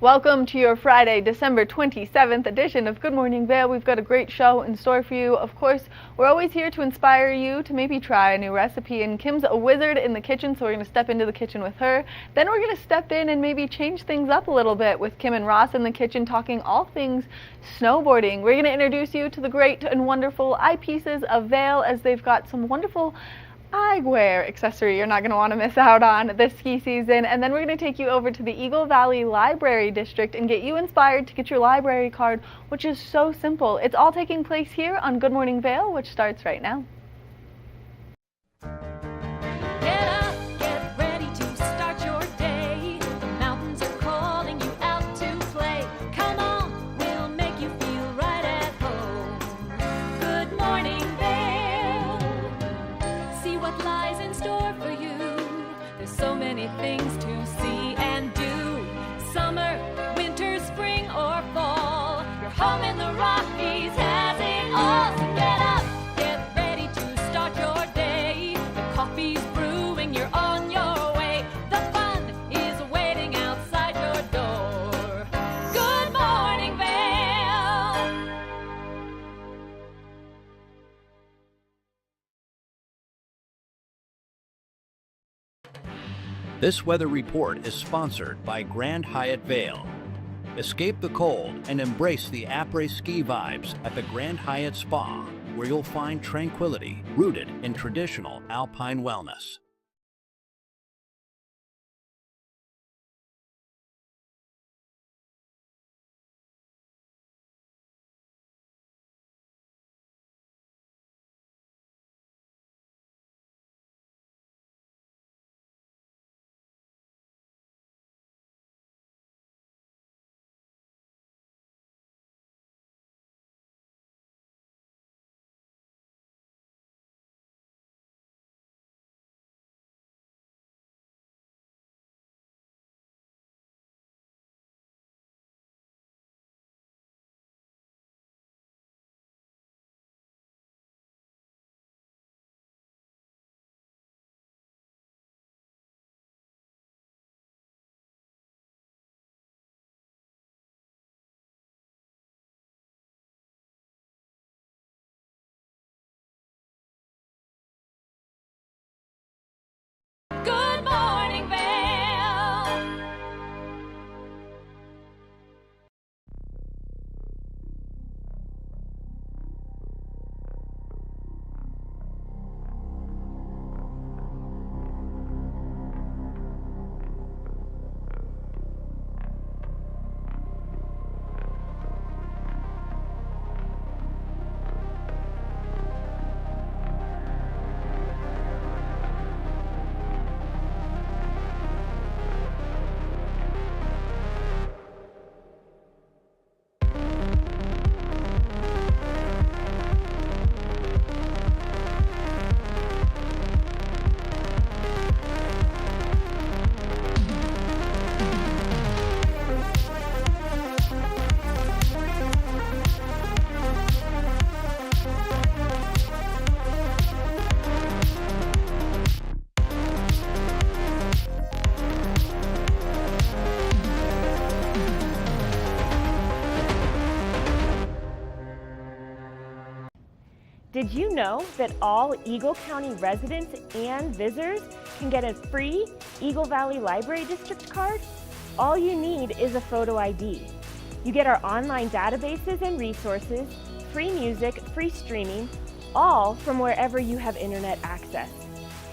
Welcome to your Friday, December 27th edition of Good Morning Vail. We've got a great show in store for you. Of course, we're always here to inspire you to maybe try a new recipe. And Kim's a wizard in the kitchen, so we're going to step into the kitchen with her. Then we're going to step in and maybe change things up a little bit with Kim and Ross in the kitchen, talking all things snowboarding. We're going to introduce you to the great and wonderful eyepieces of Vail, as they've got some wonderful eyewear accessory you're not going to want to miss out on this ski season. And then we're going to take you over to the Eagle Valley Library District and get you inspired to get your library card, which is so simple. It's all taking place here on Good Morning Vail, which starts right now. Get up, get ready to start your day. The mountains are calling you out to play. Come on, we'll make you feel right at home. Good morning, Vail. See what lies in store for you. There's so many things to see and do. Summer, winter, spring, or fall. Your home in the Rockies has it all. So get up, get ready to start your day. The coffee's brewing, you're on your way. The fun is waiting outside your door. Good morning, Vail. This weather report is sponsored by Grand Hyatt Vail. Escape the cold and embrace the après-ski vibes at the Grand Hyatt Spa, where you'll find tranquility rooted in traditional alpine wellness. Good morning, Vail. Did you know that all Eagle County residents and visitors can get a free Eagle Valley Library District card? All you need is a photo ID. You get our online databases and resources, free music, free streaming, all from wherever you have internet access.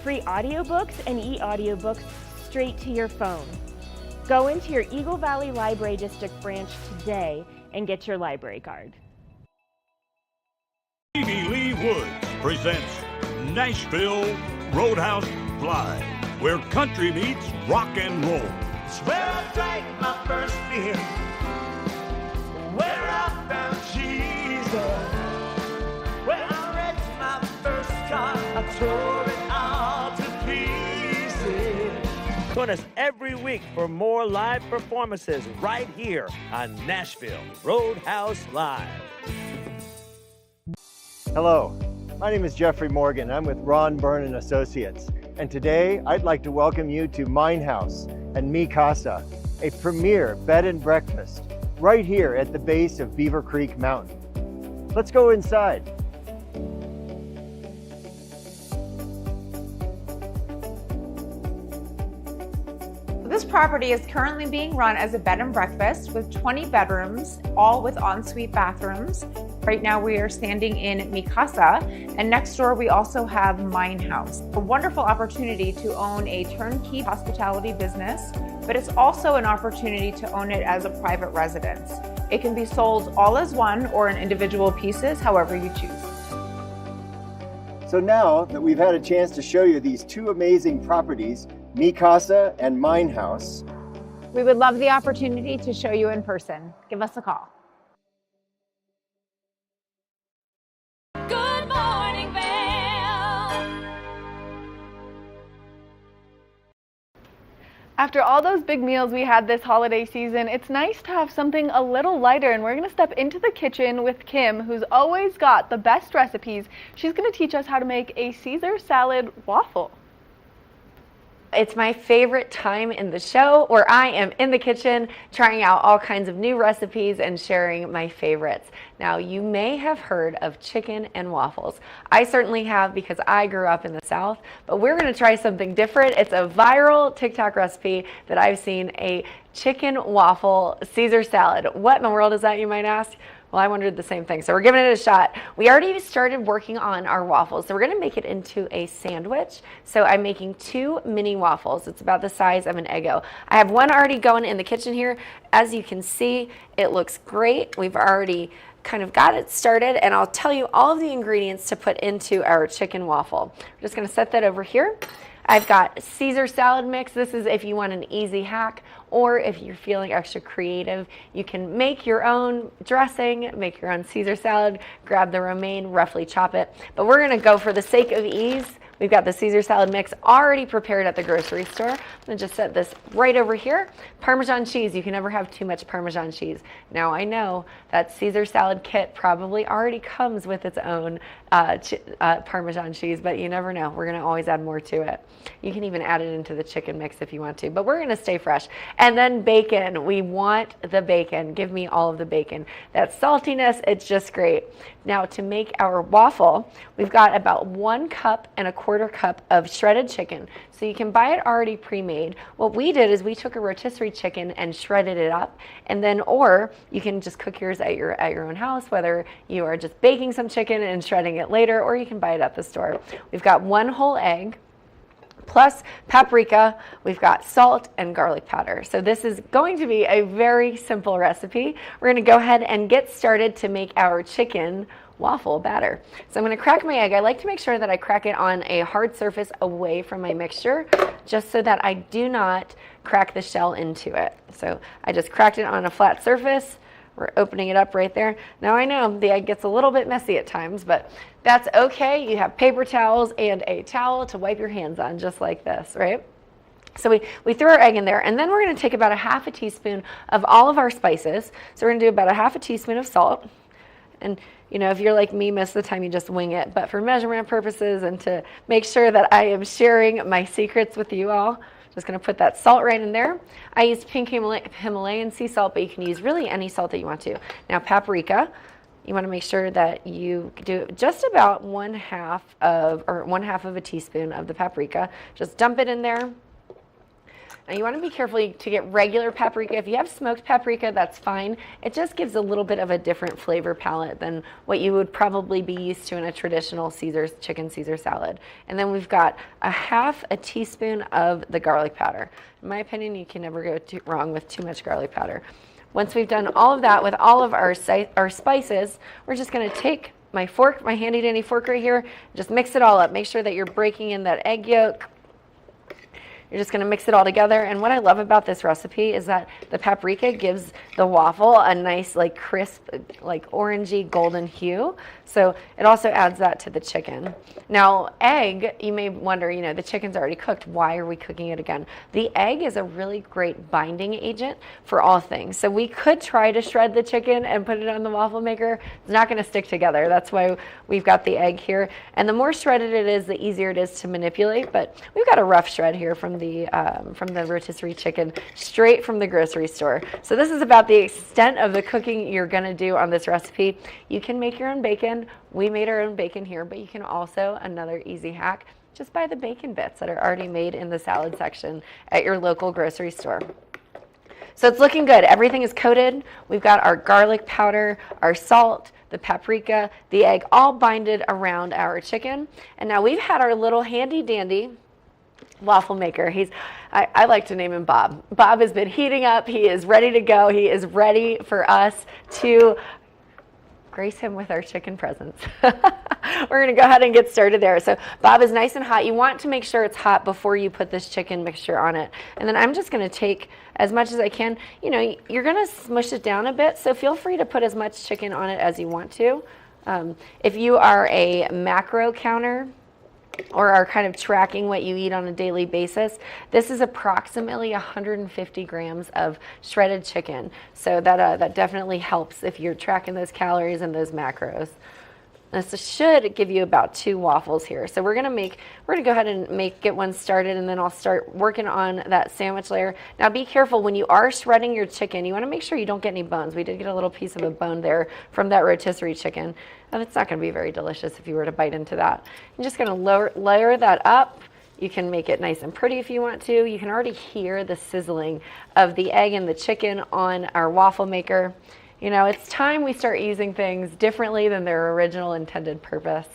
Free audiobooks and e-audiobooks straight to your phone. Go into your Eagle Valley Library District branch today and get your library card. Stevie Lee Woods presents Nashville Roadhouse Live, where country meets rock and roll. It's where I drank my first beer, where I found Jesus, where I wrecked my first car, I tore it all to pieces. Join us every week for more live performances right here on Nashville Roadhouse Live. Hello, my name is Jeffrey Morgan. I'm with Ron Byrne & Associates. And today I'd like to welcome you to Mine House and Mi Casa, a premier bed and breakfast right here at the base of Beaver Creek Mountain. Let's go inside. This property is currently being run as a bed and breakfast with 20 bedrooms, all with ensuite bathrooms. Right now we are standing in Mikasa, and next door we also have Mine House. A wonderful opportunity to own a turnkey hospitality business, but it's also an opportunity to own it as a private residence. It can be sold all as one or in individual pieces, however you choose. So now that we've had a chance to show you these two amazing properties, Mikasa and Mine House, We would love the opportunity to show you in person. Give us a call. Good morning, Vail. After all those big meals we had this holiday season, it's nice to have something a little lighter, and we're going to step into the kitchen with Kim, who's always got the best recipes. She's going to teach us how to make a Caesar salad waffle. It's my favorite time in the show where I am in the kitchen trying out all kinds of new recipes and sharing my favorites. Now, you may have heard of chicken and waffles. I certainly have because I grew up in the South, but we're going to try something different. It's a viral TikTok recipe that I've seen, a chicken waffle Caesar salad. What in the world is that, you might ask? Well, I wondered the same thing, so we're giving it a shot. We already started working on our waffles, so we're gonna make it into a sandwich. So I'm making 2 mini waffles. It's about the size of an Eggo. I have one already going in the kitchen here. As you can see, it looks great. We've already kind of got it started, and I'll tell you all of the ingredients to put into our chicken waffle. We're just gonna set that over here. I've got Caesar salad mix. This is if you want an easy hack, or if you're feeling extra creative, you can make your own dressing, make your own Caesar salad, grab the romaine, roughly chop it. But we're gonna go for the sake of ease. We've got the Caesar salad mix already prepared at the grocery store. I'm gonna just set this right over here. Parmesan cheese, you can never have too much Parmesan cheese. Now I know that Caesar salad kit probably already comes with its own Parmesan cheese, but you never know. We're gonna always add more to it. You can even add it into the chicken mix if you want to, but we're gonna stay fresh. And then bacon, we want the bacon. Give me all of the bacon. That saltiness, it's just great. Now to make our waffle, we've got about 1 cup and 1/4 cup of shredded chicken. So you can buy it already pre-made. What we did is we took a rotisserie chicken and shredded it up, and then, or you can just cook yours at your own house, whether you are just baking some chicken and shredding it later, or you can buy it at the store. We've got 1 whole egg, plus paprika, we've got salt and garlic powder. So this is going to be a very simple recipe. We're gonna go ahead and get started to make our chicken waffle batter. So I'm gonna crack my egg. I like to make sure that I crack it on a hard surface away from my mixture, just so that I do not crack the shell into it. So I just cracked it on a flat surface. We're opening it up right there. Now I know the egg gets a little bit messy at times, but that's okay. You have paper towels and a towel to wipe your hands on, just like this, right? So we threw our egg in there, and then we're gonna take about a 1/2 teaspoon of all of our spices. So we're gonna do about a 1/2 teaspoon of salt. And you know, if you're like me, most of the time you just wing it. But for measurement purposes and to make sure that I am sharing my secrets with you all, just gonna put that salt right in there. I used pink Himalayan sea salt, but you can use really any salt that you want to. Now paprika, you wanna make sure that you do just about 1/2 of a teaspoon of the paprika. Just dump it in there. Now you want to be careful to get regular paprika. If you have smoked paprika, that's fine. It just gives a little bit of a different flavor palette than what you would probably be used to in a traditional chicken Caesar salad. And then we've got a 1/2 teaspoon of the garlic powder. In my opinion, you can never go wrong with too much garlic powder. Once we've done all of that with all of our spices, we're just going to take my fork, my handy dandy fork right here, just mix it all up. Make sure that you're breaking in that egg yolk. You're just gonna mix it all together. And what I love about this recipe is that the paprika gives the waffle a nice, like crisp, like orangey golden hue. So it also adds that to the chicken. Now, egg, you may wonder, you know, the chicken's already cooked. Why are we cooking it again? The egg is a really great binding agent for all things. So we could try to shred the chicken and put it on the waffle maker. It's not gonna stick together. That's why we've got the egg here. And the more shredded it is, the easier it is to manipulate. But we've got a rough shred here from from the rotisserie chicken straight from the grocery store. So this is about the extent of the cooking you're going to do on this recipe. You can make your own bacon. We made our own bacon here, but you can also, another easy hack, just buy the bacon bits that are already made in the salad section at your local grocery store. So it's looking good. Everything is coated. We've got our garlic powder, our salt, the paprika, the egg, all binded around our chicken. And now we've had our little handy dandy waffle maker. I like to name him Bob. Bob has been heating up. He is ready to go. He is ready for us to grace him with our chicken presence. We're going to go ahead and get started there. So Bob is nice and hot. You want to make sure it's hot before you put this chicken mixture on it. And then I'm just going to take as much as I can. You know, you're going to smush it down a bit, so feel free to put as much chicken on it as you want to. If you are a macro counter, or are kind of tracking what you eat on a daily basis, this is approximately 150 grams of shredded chicken. So that definitely helps if you're tracking those calories and those macros. This should give you about 2 waffles here. So we're gonna go ahead and get one started, and then I'll start working on that sandwich layer. Now be careful when you are shredding your chicken. You want to make sure you don't get any bones. We did get a little piece of a bone there from that rotisserie chicken, and it's not going to be very delicious if you were to bite into that. I'm just going to layer that up. You can make it nice and pretty if you want to. You can already hear the sizzling of the egg and the chicken on our waffle maker. You know, it's time we start using things differently than their original intended purpose.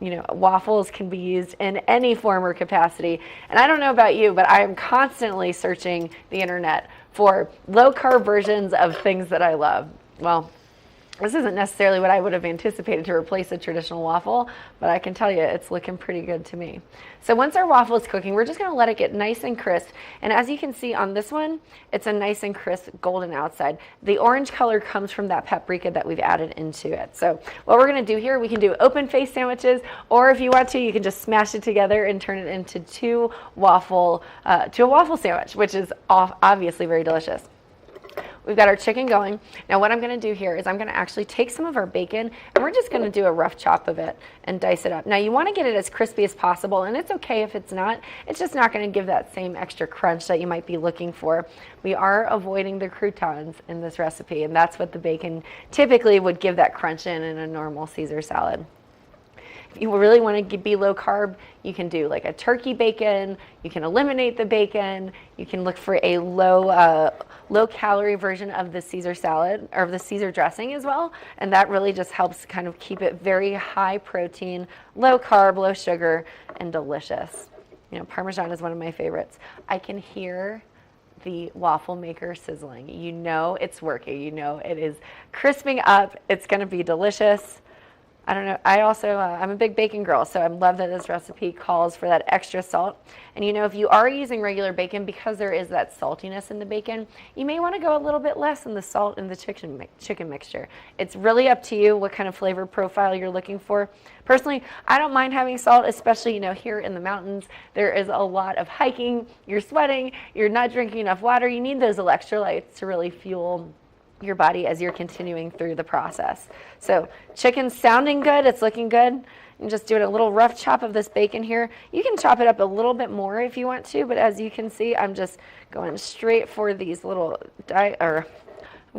You know, waffles can be used in any form or capacity. And I don't know about you, but I am constantly searching the internet for low-carb versions of things that I love. Well, this isn't necessarily what I would have anticipated to replace a traditional waffle, but I can tell you it's looking pretty good to me. So once our waffle is cooking, we're just going to let it get nice and crisp. And as you can see on this one, it's a nice and crisp golden outside. The orange color comes from that paprika that we've added into it. So what we're going to do here, we can do open face sandwiches, or if you want to, you can just smash it together and turn it into a waffle sandwich, which is obviously very delicious. We've got our chicken going. Now what I'm going to do here is I'm going to actually take some of our bacon, and we're just going to do a rough chop of it and dice it up. Now you want to get it as crispy as possible, and it's okay if it's not. It's just not going to give that same extra crunch that you might be looking for. We are avoiding the croutons in this recipe, and that's what the bacon typically would give that crunch in a normal Caesar salad. If you really want to be low carb, you can do like a turkey bacon. You can eliminate the bacon. You can look for a low calorie version of the Caesar salad or the Caesar dressing as well. And that really just helps kind of keep it very high protein, low carb, low sugar, and delicious. You know, Parmesan is one of my favorites. I can hear the waffle maker sizzling. You know it's working. You know it is crisping up. It's going to be delicious. I don't know. I also, I'm a big bacon girl, so I love that this recipe calls for that extra salt. And you know, if you are using regular bacon, because there is that saltiness in the bacon, you may want to go a little bit less in the salt in the chicken mixture. It's really up to you what kind of flavor profile you're looking for. Personally, I don't mind having salt, especially, you know, here in the mountains. There is a lot of hiking. You're sweating. You're not drinking enough water. You need those electrolytes to really fuel your body as you're continuing through the process. So chicken's sounding good, it's looking good. I'm just doing a little rough chop of this bacon here. You can chop it up a little bit more if you want to, but as you can see, I'm just going straight for these little, I'm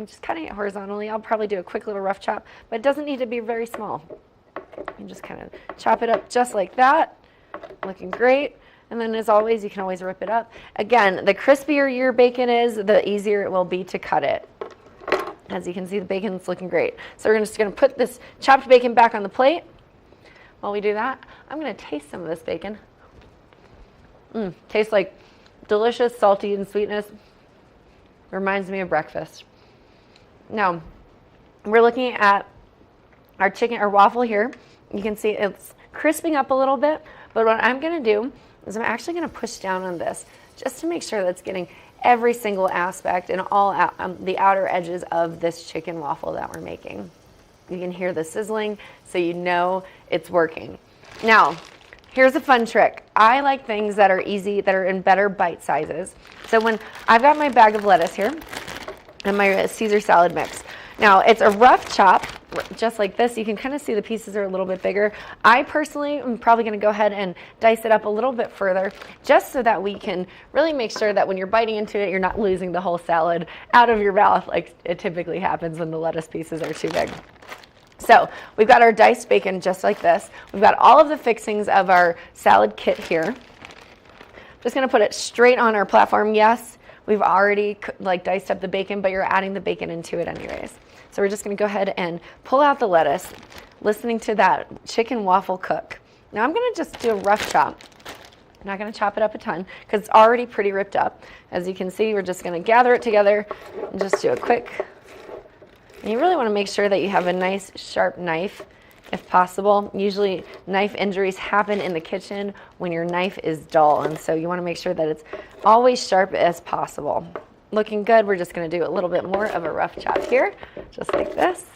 just cutting it horizontally. I'll probably do a quick little rough chop, but it doesn't need to be very small. You just kind of chop it up just like that. Looking great. And then as always, you can always rip it up. Again, the crispier your bacon is, the easier it will be to cut it. As you can see, the bacon's looking great. So we're just going to put this chopped bacon back on the plate. While we do that, I'm going to taste some of this bacon. Tastes like delicious, salty, and sweetness. Reminds me of breakfast. Now, we're looking at our chicken, our waffle here. You can see it's crisping up a little bit, but what I'm going to do is I'm actually going to push down on this just to make sure that it's getting every single aspect and all the outer edges of this chicken waffle that we're making. You can hear the sizzling, so you know it's working. Now, here's a fun trick. I like things that are easy, that are in better bite sizes. So when I've got my bag of lettuce here and my Caesar salad mix, Now, it's a rough chop, just like this. You can kind of see the pieces are a little bit bigger. I personally am probably going to go ahead and dice it up a little bit further, just so that we can really make sure that when you're biting into it, you're not losing the whole salad out of your mouth like it typically happens when the lettuce pieces are too big. So we've got our diced bacon just like this. We've got all of the fixings of our salad kit here. Just going to put it straight on our platform. Yes, we've already diced up the bacon, but you're adding the bacon into it anyways. So we're just going to go ahead and pull out the lettuce, listening to that chicken waffle cook. Now I'm going to just do a rough chop. I'm not going to chop it up a ton because it's already pretty ripped up. As you can see, we're just going to gather it together and just do a quick. And you really want to make sure that you have a nice sharp knife if possible. Usually knife injuries happen in the kitchen when your knife is dull, and so you want to make sure that it's always sharp as possible. Looking good. We're just going to do a little bit more of a rough chop here, just like this.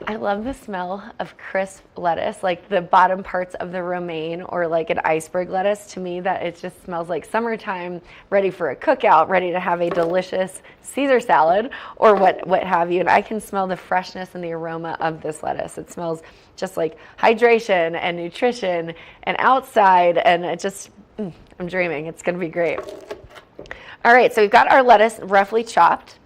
I love the smell of crisp lettuce, like the bottom parts of the romaine or like an iceberg lettuce. To me, that it just smells like summertime, ready for a cookout, ready to have a delicious Caesar salad or what have you. And I can smell the freshness and the aroma of this lettuce. It smells just like hydration and nutrition and outside, and it just, I'm dreaming. It's going to be great. All right, so we've got our lettuce roughly chopped.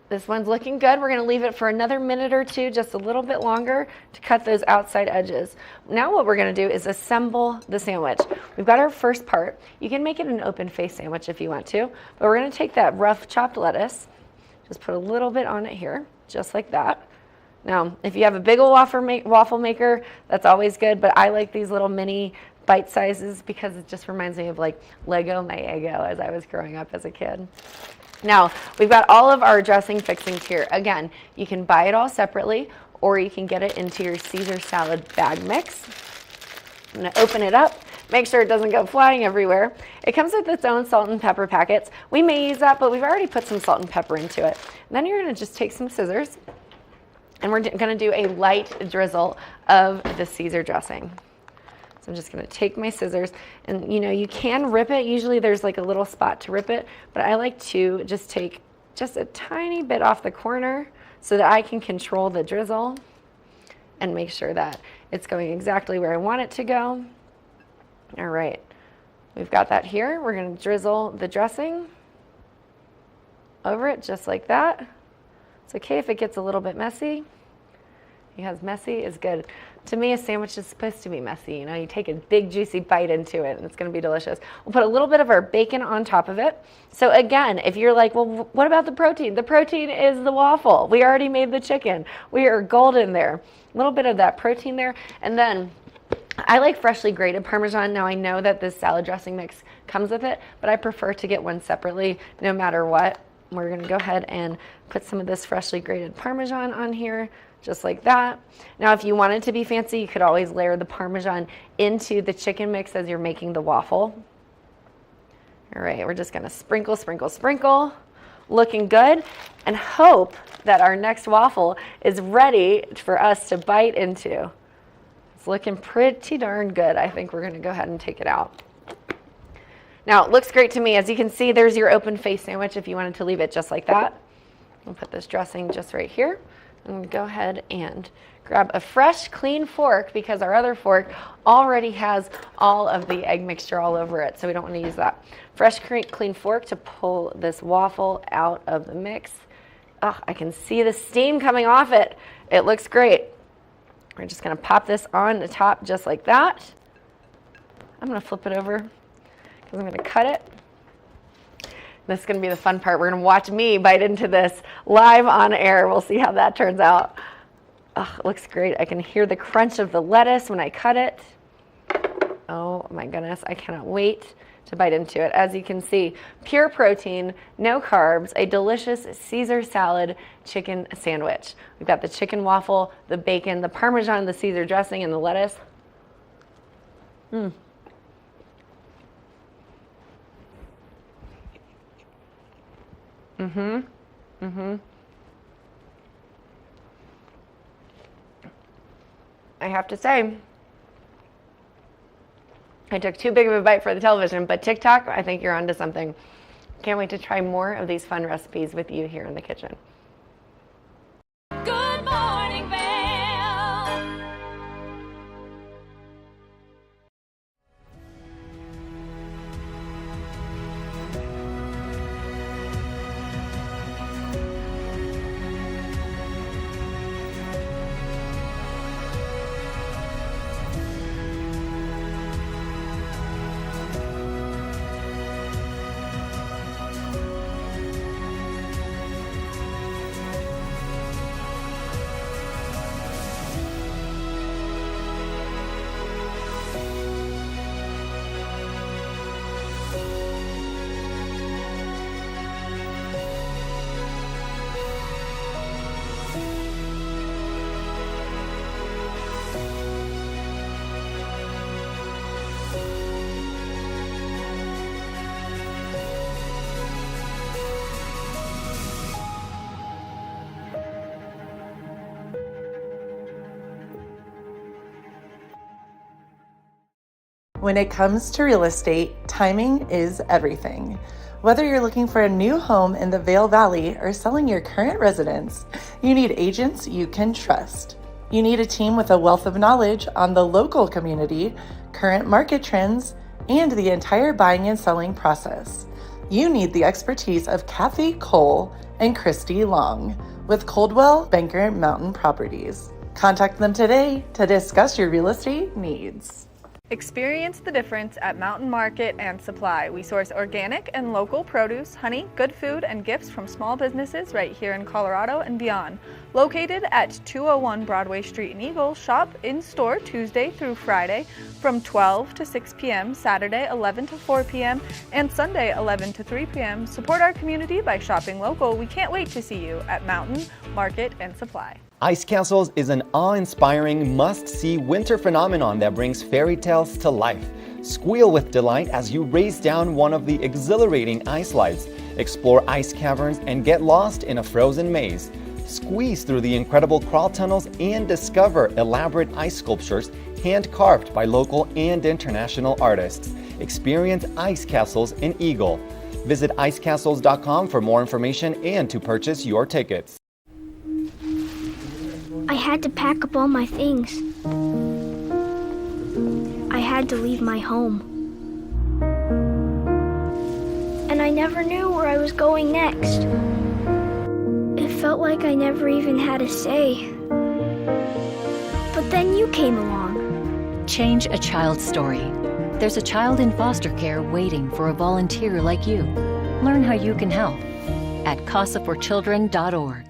This one's looking good. We're going to leave it for another minute or two, just a little bit longer, to cut those outside edges. Now what we're going to do is assemble the sandwich. We've got our first part. You can make it an open face sandwich if you want to, but we're going to take that rough chopped lettuce, just put a little bit on it here, just like that. Now, if you have a big old waffle maker, that's always good, but I like these little mini bite sizes because it just reminds me of like Lego my Eggo as I was growing up as a kid. Now, we've got all of our dressing fixings here. Again, you can buy it all separately, or you can get it into your Caesar salad bag mix. I'm going to open it up, make sure it doesn't go flying everywhere. It comes with its own salt and pepper packets. We may use that, but we've already put some salt and pepper into it. And then you're going to just take some scissors, and we're going to do a light drizzle of the Caesar dressing. So I'm just going to take my scissors, and you can rip it. Usually there's like a little spot to rip it, but I like to just take just a tiny bit off the corner so that I can control the drizzle and make sure that it's going exactly where I want it to go. All right, we've got that here. We're going to drizzle the dressing over it just like that. It's okay if it gets a little bit messy, because messy is good. To me, a sandwich is supposed to be messy. You take a big juicy bite into it and it's going to be delicious. We'll put a little bit of our bacon on top of it. So again, if you're like, well, what about the protein? The protein is the waffle. We already made the chicken. We are golden there. A little bit of that protein there. And then I like freshly grated Parmesan. Now I know that this salad dressing mix comes with it, but I prefer to get one separately no matter what. We're going to go ahead and put some of this freshly grated Parmesan on here, just like that. Now, if you wanted to be fancy, you could always layer the Parmesan into the chicken mix as you're making the waffle. All right, we're just going to sprinkle, sprinkle, sprinkle. Looking good, and hope that our next waffle is ready for us to bite into. It's looking pretty darn good. I think we're going to go ahead and take it out. Now, it looks great to me. As you can see, there's your open face sandwich if you wanted to leave it just like that. I'll put this dressing just right here. I'm going to go ahead and grab a fresh, clean fork because our other fork already has all of the egg mixture all over it, so we don't want to use that. Fresh, clean fork to pull this waffle out of the mix. Oh, I can see the steam coming off it. It looks great. We're just going to pop this on the top just like that. I'm going to flip it over because I'm going to cut it. This is going to be the fun part. We're going to watch me bite into this live on air. We'll see how that turns out. Oh, it looks great. I can hear the crunch of the lettuce when I cut it. Oh my goodness, I cannot wait to bite into it. As you can see, pure protein, no carbs, a delicious Caesar salad chicken sandwich. We've got the chicken waffle, the bacon, the Parmesan, the Caesar dressing, and the lettuce. I have to say, I took too big of a bite for the television, but TikTok, I think you're onto something. Can't wait to try more of these fun recipes with you here in the kitchen. Good morning, Vail. When it comes to real estate, timing is everything. Whether you're looking for a new home in the Vail Valley or selling your current residence, you need agents you can trust. You need a team with a wealth of knowledge on the local community, current market trends, and the entire buying and selling process. You need the expertise of Kathy Cole and Christy Long with Coldwell Banker Mountain Properties. Contact them today to discuss your real estate needs. Experience the difference at Mountain Market and Supply. We source organic and local produce, honey, good food, and gifts from small businesses right here in Colorado and beyond. Located at 201 Broadway Street in Eagle, shop in-store Tuesday through Friday from 12 to 6 p.m., Saturday 11 to 4 p.m., and Sunday 11 to 3 p.m. Support our community by shopping local. We can't wait to see you at Mountain Market and Supply. Ice Castles is an awe-inspiring, must-see winter phenomenon that brings fairy tales to life. Squeal with delight as you race down one of the exhilarating ice slides, explore ice caverns, and get lost in a frozen maze. Squeeze through the incredible crawl tunnels and discover elaborate ice sculptures hand-carved by local and international artists. Experience Ice Castles in Eagle. Visit icecastles.com for more information and to purchase your tickets. I had to pack up all my things. I had to leave my home. And I never knew where I was going next. It felt like I never even had a say. But then you came along. Change a child's story. There's a child in foster care waiting for a volunteer like you. Learn how you can help at casaforchildren.org.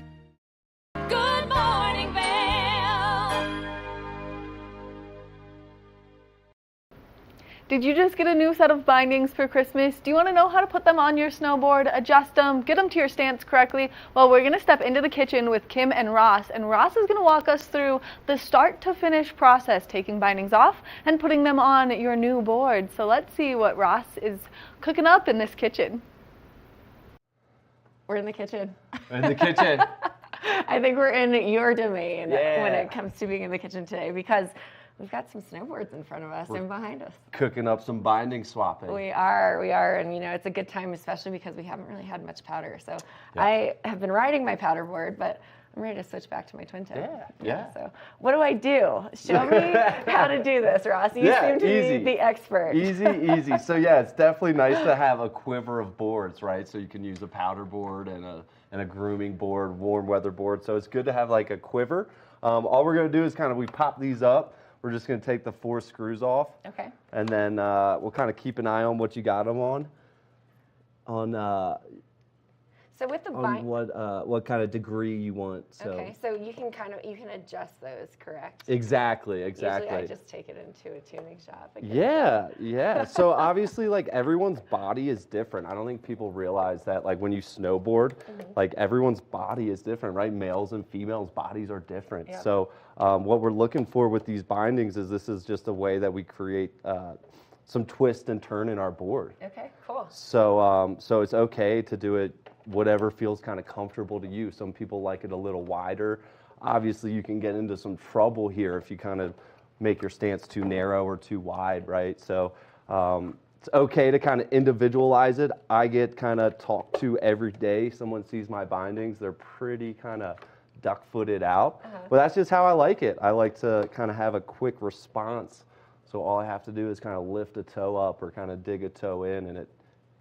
Good morning, Vail. Did you just get a new set of bindings for Christmas? Do you want to know how to put them on your snowboard, adjust them, get them to your stance correctly? Well, we're going to step into the kitchen with Kim and Ross is going to walk us through the start to finish process, taking bindings off and putting them on your new board. So let's see what Ross is cooking up in this kitchen. We're in the kitchen. In the kitchen. I think we're in your domain Yeah. when it comes to being in the kitchen today because we've got some snowboards in front of us and behind us. Cooking up some binding swapping. We are, and you know, it's a good time, especially because we haven't really had much powder. So Yeah. I have been riding my powder board, but I'm ready to switch back to my twin toe. Yeah. So what do I do? Show me how to do this, Ross. You seem to easy. be the expert. Easy. So yeah, it's definitely nice to have a quiver of boards, right? So you can use a powder board and a grooming board, warm weather board. So it's good to have like a quiver. All we're gonna do is we pop these up. We're just gonna take the 4 screws off. Okay. And then we'll kind of keep an eye on what you got them on. So with the On what kind of degree you want. So. Okay, so you can adjust those, correct? Exactly. Usually I just take it into a tuning shop. Yeah. So obviously, like, everyone's body is different. I don't think people realize that, like, when you snowboard, like, everyone's body is different, right? Males and females' bodies are different. Yep. So what we're looking for with these bindings is this is just a way that we create some twist and turn in our board. Okay, cool. So so it's okay to do it whatever feels kind of comfortable to you. Some people like it a little wider. Obviously, you can get into some trouble here if you kind of make your stance too narrow or too wide, right? So it's okay to kind of individualize it. I get kind of talked to every day. Someone sees my bindings, they're pretty kind of duck-footed out. But that's just how I like it. I like to kind of have a quick response. So all I have to do is kind of lift a toe up or kind of dig a toe in, and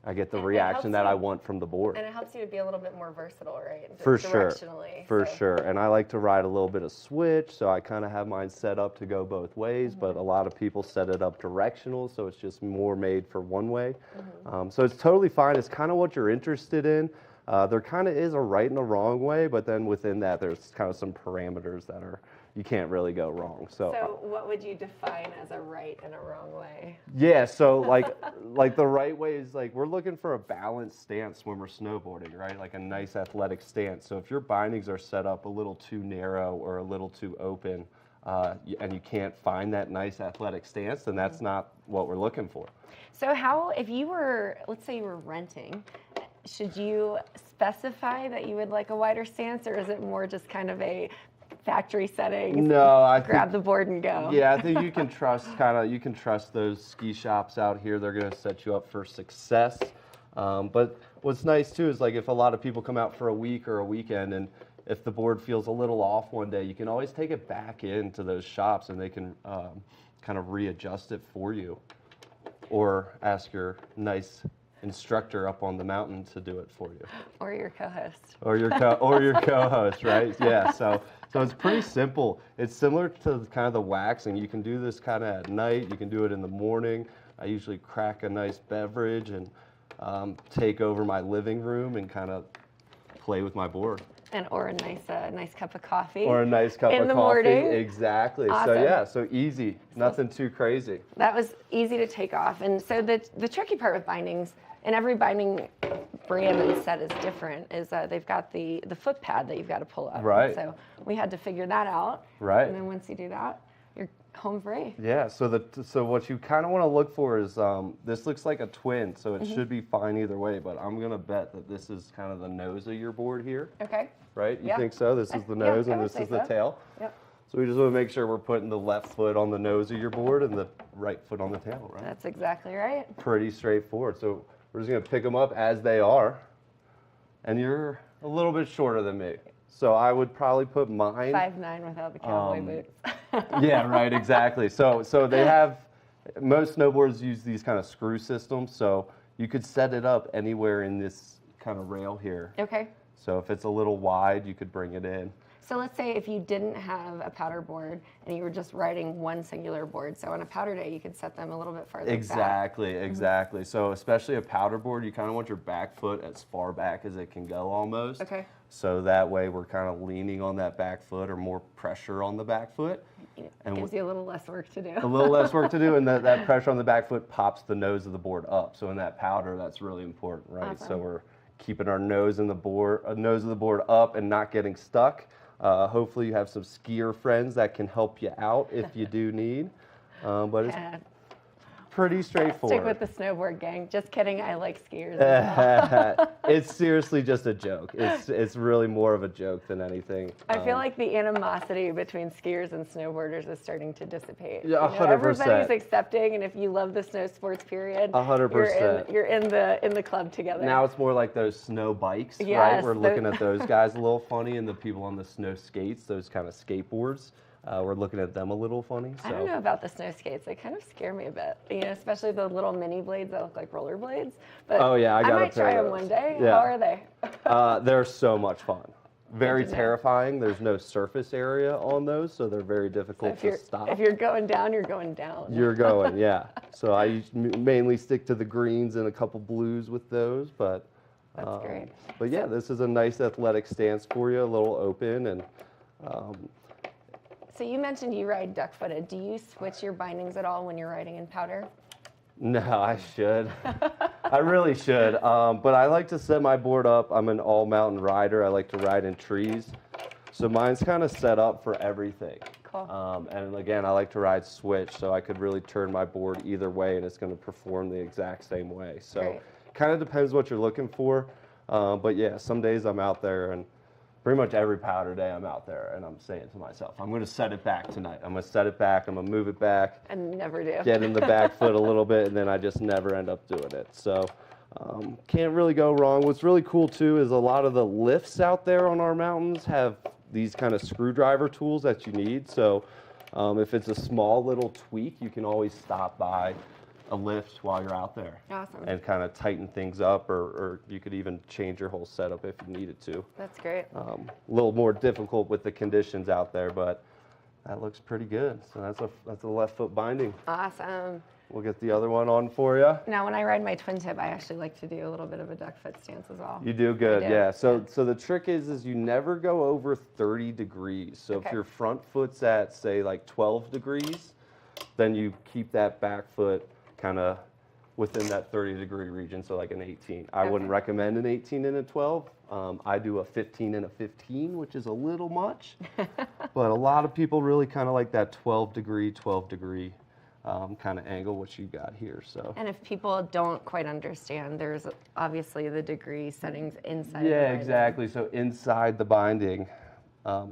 I get the reaction that I want from the board. And it helps you to be a little bit more versatile, right? For sure. Directionally. For sure. And I like to ride a little bit of switch, so I kind of have mine set up to go both ways, but a lot of people set it up directional, so it's just more made for one way. So it's totally fine. It's kind of what you're interested in. There kind of is a right and a wrong way, but then within that, there's kind of some parameters that you can't really go wrong. So what would you define as a right and a wrong way? yeah, so like the right way is like we're looking for a balanced stance when we're snowboarding, right? Like a nice athletic stance. So if your bindings are set up a little too narrow or a little too open, and you can't find that nice athletic stance, then that's not what we're looking for. So if you were, let's say you were renting, should you specify that you would like a wider stance, or is it more just kind of a factory settings? No, I grab think, the board and go. Yeah, I think you can trust those ski shops out here. They're going to set you up for success. But what's nice too is like if a lot of people come out for a week or a weekend, and if the board feels a little off one day, you can always take it back into those shops and they can kind of readjust it for you, or ask your nice instructor up on the mountain to do it for you, or your co-host, or your co-host, right? Yeah. So it's pretty simple. It's similar to kind of the waxing. You can do this kind of at night. You can do it in the morning. I usually crack a nice beverage and take over my living room and kind of play with my board. Or a nice cup of coffee. Or a nice cup of in the coffee. morning. Exactly. Awesome. So yeah, so easy. Nothing too crazy. That was easy to take off. And so the tricky part with bindings, and every binding brand and set is different, is they've got the foot pad that you've got to pull up. Right. So we had to figure that out. Right. And then once you do that, you're home free. Yeah, so what you kind of want to look for is, this looks like a twin, so it should be fine either way, but I'm going to bet that this is kind of the nose of your board here. Okay. Right? You Yeah. think so? This is the nose and this is the tail? Yep. So we just want to make sure we're putting the left foot on the nose of your board and the right foot on the tail, right? That's exactly right. Pretty straightforward. So we're just going to pick them up as they are, and you're a little bit shorter than me. So I would probably put mine 5'9" without the cowboy boots. Yeah, right, exactly. So they have, most snowboards use these kind of screw systems, so you could set it up anywhere in this kind of rail here. Okay. So if it's a little wide, you could bring it in. So let's say if you didn't have a powder board and you were just riding one singular board, so on a powder day you could set them a little bit farther Exactly, back. exactly. So especially a powder board, you kind of want your back foot as far back as it can go almost. Okay. So that way we're kind of leaning on that back foot, or more pressure on the back foot. It gives you a little less work to do. A little less work to do, and that pressure on the back foot pops the nose of the board up. So in that powder, that's really important, right? Awesome. So we're keeping our nose of the board up and not getting stuck. Hopefully you have some skier friends that can help you out if you do need. But it's pretty straightforward. Stick with the snowboard gang. Just kidding, I like skiers as well. It's seriously just a joke. It's really more of a joke than anything. I feel like the animosity between skiers and snowboarders is starting to dissipate. Yeah, 100%. Everybody's accepting, and if you love the snow sports period, 100%. You're in the club together. Now it's more like those snow bikes, right? Yes, We're looking at those guys a little funny, and the people on the snow skates, those kind of skateboards. We're looking at them a little funny. So. I don't know about the snow skates. They kind of scare me a bit. Especially the little mini blades that look like roller blades. But oh yeah, I might try them one day. Yeah. How are they? They're so much fun. Very terrifying. There's no surface area on those, so they're very difficult to stop. If you're going down, you're going down. You're going, yeah. So I mainly stick to the greens and a couple blues with those, but that's great. But yeah, this is a nice athletic stance for you, a little open, and. So you mentioned you ride duck-footed. Do you switch your bindings at all when you're riding in powder? No, I should. I really should. But I like to set my board up. I'm an all-mountain rider. I like to ride in trees. So mine's kind of set up for everything. Cool. And again, I like to ride switch, so I could really turn my board either way, and it's going to perform the exact same way. So kind of depends what you're looking for. But yeah, some days I'm out there and pretty much every powder day I'm out there and I'm saying to myself, I'm going to set it back tonight. I'm going to set it back. I'm going to move it back. And never do. Get in the back foot a little bit, and then I just never end up doing it. So can't really go wrong. What's really cool too is a lot of the lifts out there on our mountains have these kind of screwdriver tools that you need. So if it's a small little tweak, you can always stop by a lift while you're out there. Awesome. And kind of tighten things up, or you could even change your whole setup if you needed to. That's great. A little more difficult with the conditions out there, but that looks pretty good. So that's a left foot binding. Awesome. We'll get the other one on for you. Now, when I ride my twin tip, I actually like to do a little bit of a duck foot stance as well. You do good, I do. yeah. So the trick is you never go over 30 degrees. So if your front foot's at, say, like 12 degrees, then you keep that back foot kind of within that 30-degree region, so like an 18. I wouldn't recommend an 18 and a 12. I do a 15 and a 15, which is a little much. But a lot of people really kind of like that 12 degree kind of angle, which you got here. So. And if people don't quite understand, there's obviously the degree settings inside. of the Yeah, binding. exactly. So inside the binding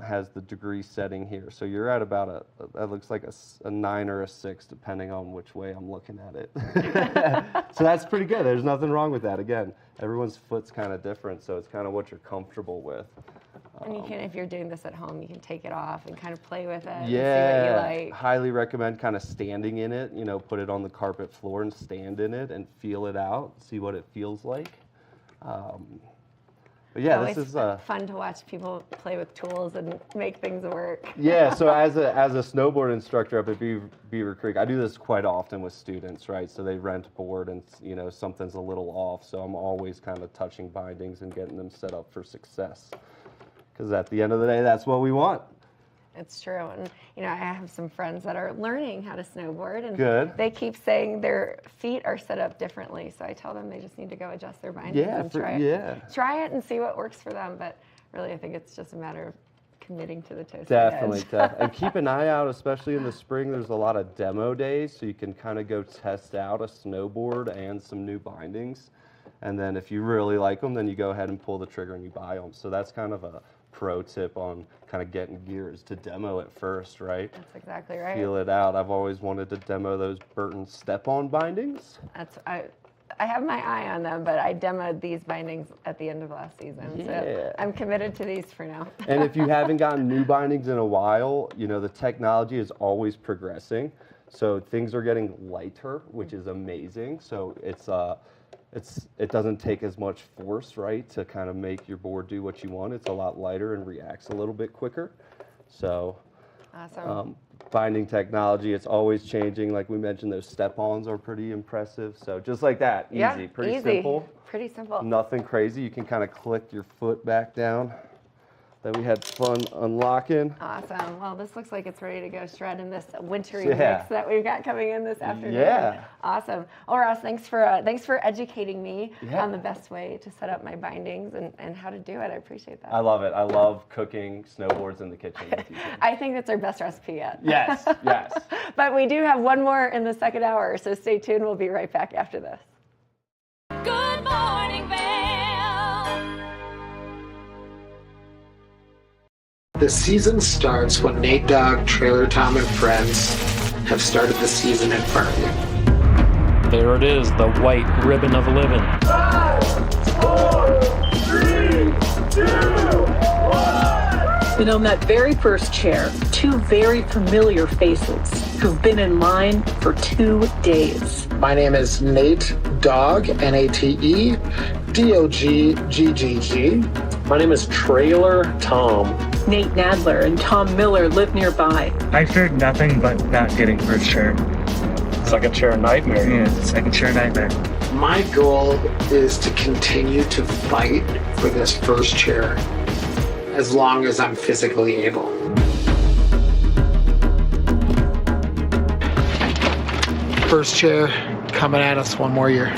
has the degree setting here. So you're at about that looks like a 9 or a 6, depending on which way I'm looking at it. So that's pretty good. There's nothing wrong with that. Again, everyone's foot's kind of different, so it's kind of what you're comfortable with. And you can, if you're doing this at home, you can take it off and kind of play with it Yeah, and see what you like. highly recommend kind of standing in it. You know, put it on the carpet floor and stand in it and feel it out, see what it feels like. But yeah, Always this is fun to watch people play with tools and make things work. Yeah, so as a snowboard instructor up at Beaver Creek, I do this quite often with students, right? So they rent a board and, you know, something's a little off. So I'm always kind of touching bindings and getting them set up for success. Because at the end of the day, that's what we want. It's true. And, you know, I have some friends that are learning how to snowboard, and Good. they keep saying their feet are set up differently. So I tell them they just need to go adjust their bindings and try it. Try it and see what works for them. But really, I think it's just a matter of committing to the toasted Definitely. edge. And keep an eye out, especially in the spring. There's a lot of demo days, so you can kind of go test out a snowboard and some new bindings. And then if you really like them, then you go ahead and pull the trigger and you buy them. So that's kind of a pro tip on kind of getting gears to demo it first, right? That's exactly right. Feel it out. I've always wanted to demo those Burton step-on bindings. I have my eye on them, but I demoed these bindings at the end of last season. Yeah. So I'm committed to these for now. And if you haven't gotten new bindings in a while, you know, the technology is always progressing. So things are getting lighter, which is amazing. So it doesn't take as much force, right, to kind of make your board do what you want. It's a lot lighter and reacts a little bit quicker. So awesome. Binding technology, it's always changing. Like we mentioned, those step-ons are pretty impressive. So just like that, easy, pretty simple. Pretty simple. Nothing crazy. You can kind of click your foot back down. Then we had fun unlocking. Awesome. Well, this looks like it's ready to go shred in this wintry Yeah. mix that we've got coming in this afternoon. Yeah. Awesome. Well, Ross, thanks for educating me Yeah. on the best way to set up my bindings and how to do it. I appreciate that. I love it. I love cooking snowboards in the kitchen with you. I think that's our best recipe yet. Yes, yes. But we do have one more in the second hour, so stay tuned. We'll be right back after this. Good morning, Vail. The season starts when Nate Dogg, Trailer Tom, and friends have started the season in front of you. There it is, the white ribbon of living. 5, 4, 3, 2, 1. And on that very first chair, two very familiar faces who've been in line for 2 days. My name is Nate Dogg, Nate Dogg. My name is Trailer Tom. Nate Nadler and Tom Miller live nearby. I feared nothing but not getting first chair. Second chair nightmare. Yeah, second chair nightmare. My goal is to continue to fight for this first chair as long as I'm physically able. First chair coming at us one more year.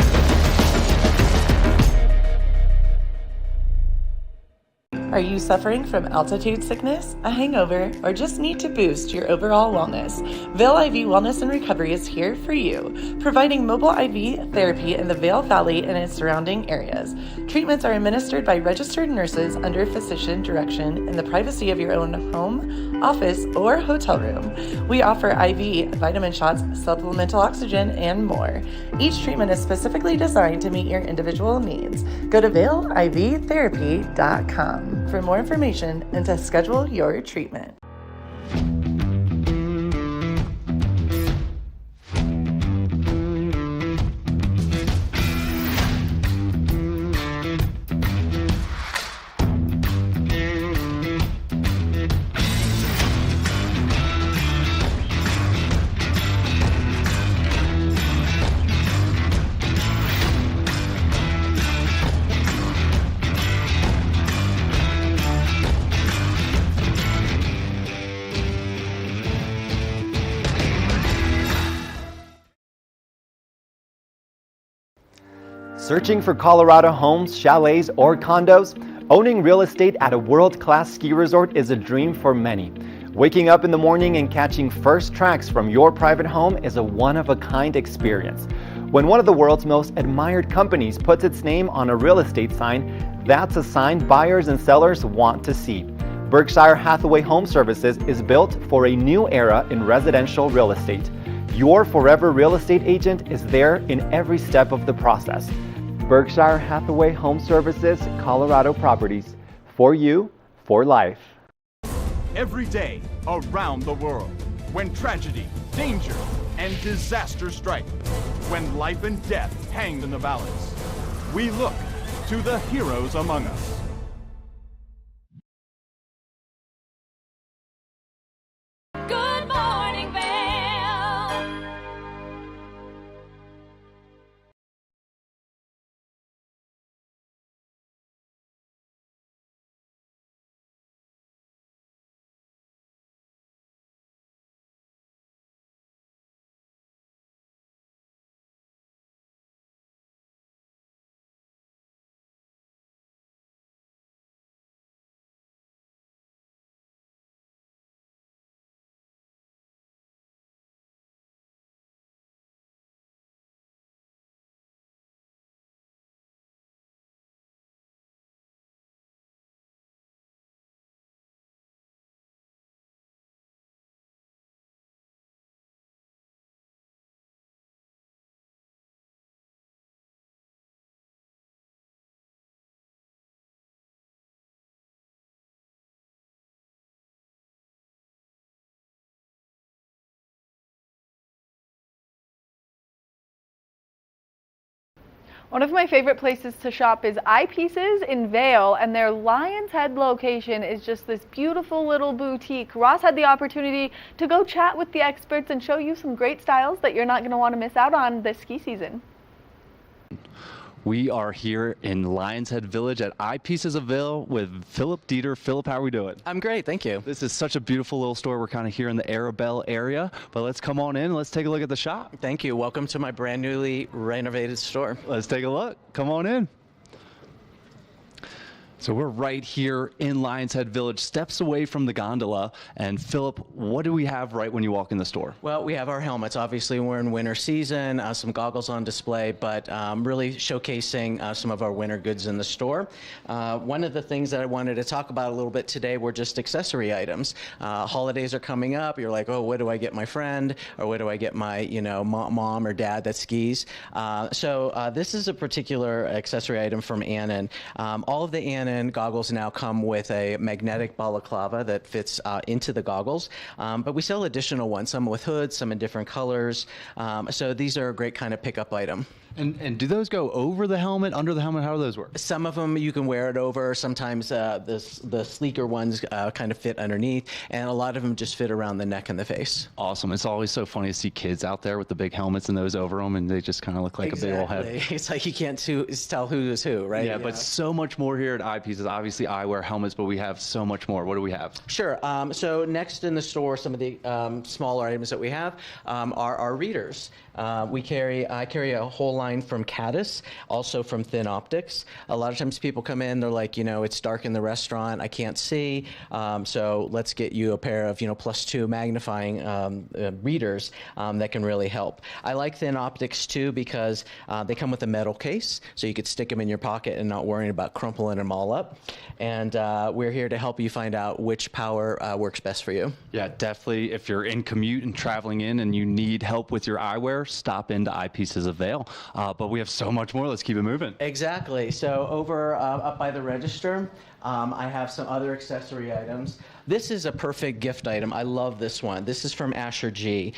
Are you suffering from altitude sickness, a hangover, or just need to boost your overall wellness? Vail IV Wellness and Recovery is here for you, providing mobile IV therapy in the Vail Valley and its surrounding areas. Treatments are administered by registered nurses under physician direction in the privacy of your own home, office, or hotel room. We offer IV, vitamin shots, supplemental oxygen, and more. Each treatment is specifically designed to meet your individual needs. Go to vailivtherapy.com for more information and to schedule your treatment. Searching for Colorado homes, chalets, or condos? Owning real estate at a world-class ski resort is a dream for many. Waking up in the morning and catching first tracks from your private home is a one-of-a-kind experience. When one of the world's most admired companies puts its name on a real estate sign, that's a sign buyers and sellers want to see. Berkshire Hathaway Home Services is built for a new era in residential real estate. Your forever real estate agent is there in every step of the process. Berkshire Hathaway Home Services, Colorado Properties. For you, for life. Every day around the world, when tragedy, danger, and disaster strike, when life and death hang in the balance, we look to the heroes among us. Good morning, Vail. One of my favorite places to shop is Eyepieces in Vail, and their Lion's Head location is just this beautiful little boutique. Ross had the opportunity to go chat with the experts and show you some great styles that you're not going to want to miss out on this ski season. We are here in Lion's Head Village at Eyepieces of Vail with Philip Dieter. Philip, how are we doing? I'm great, thank you. This is such a beautiful little store. We're kind of here in the Arabelle area, but let's come on in and let's take a look at the shop. Thank you. Welcome to my brand newly renovated store. Let's take a look. Come on in. So we're right here in Lion's Head Village, steps away from the gondola. And Philip, what do we have right when you walk in the store? Well, we have our helmets. Obviously, we're in winter season, some goggles on display, but really showcasing some of our winter goods in the store. One of the things that I wanted to talk about a little bit today were just accessory items. Holidays are coming up. You're like, oh, what do I get my friend? Or what do I get my, mom or dad that skis? So this is a particular accessory item from Annan. All of the Annan goggles now come with a magnetic balaclava that fits into the goggles, but we sell additional ones, some with hoods, some in different colors. So these are a great kind of pickup item. And do those go over the helmet, under the helmet? How do those work? Some of them you can wear it over. Sometimes the sleeker ones kind of fit underneath, and a lot of them just fit around the neck and the face. Awesome. It's always so funny to see kids out there with the big helmets and those over them, and they just kind of look like a big old head. It's like you can't tell who is who, right? Yeah, but so much more here at Eyepieces. Obviously, eyewear, helmets, but we have so much more. What do we have? Sure. So next in the store, some of the smaller items that we have are our readers. I carry a whole line line from Caddis, also from Thin Optics. A lot of times people come in, they're like, it's dark in the restaurant, I can't see, so let's get you a pair of, +2 magnifying readers that can really help. I like Thin Optics too because they come with a metal case, so you could stick them in your pocket and not worrying about crumpling them all up. And we're here to help you find out which power works best for you. Yeah, definitely. If you're in commute and traveling in and you need help with your eyewear, stop into Eyepieces of Vail. But we have so much more. Let's keep it moving. Exactly. So over up by the register, I have some other accessory items. This is a perfect gift item. I love this one. This is from Asher G.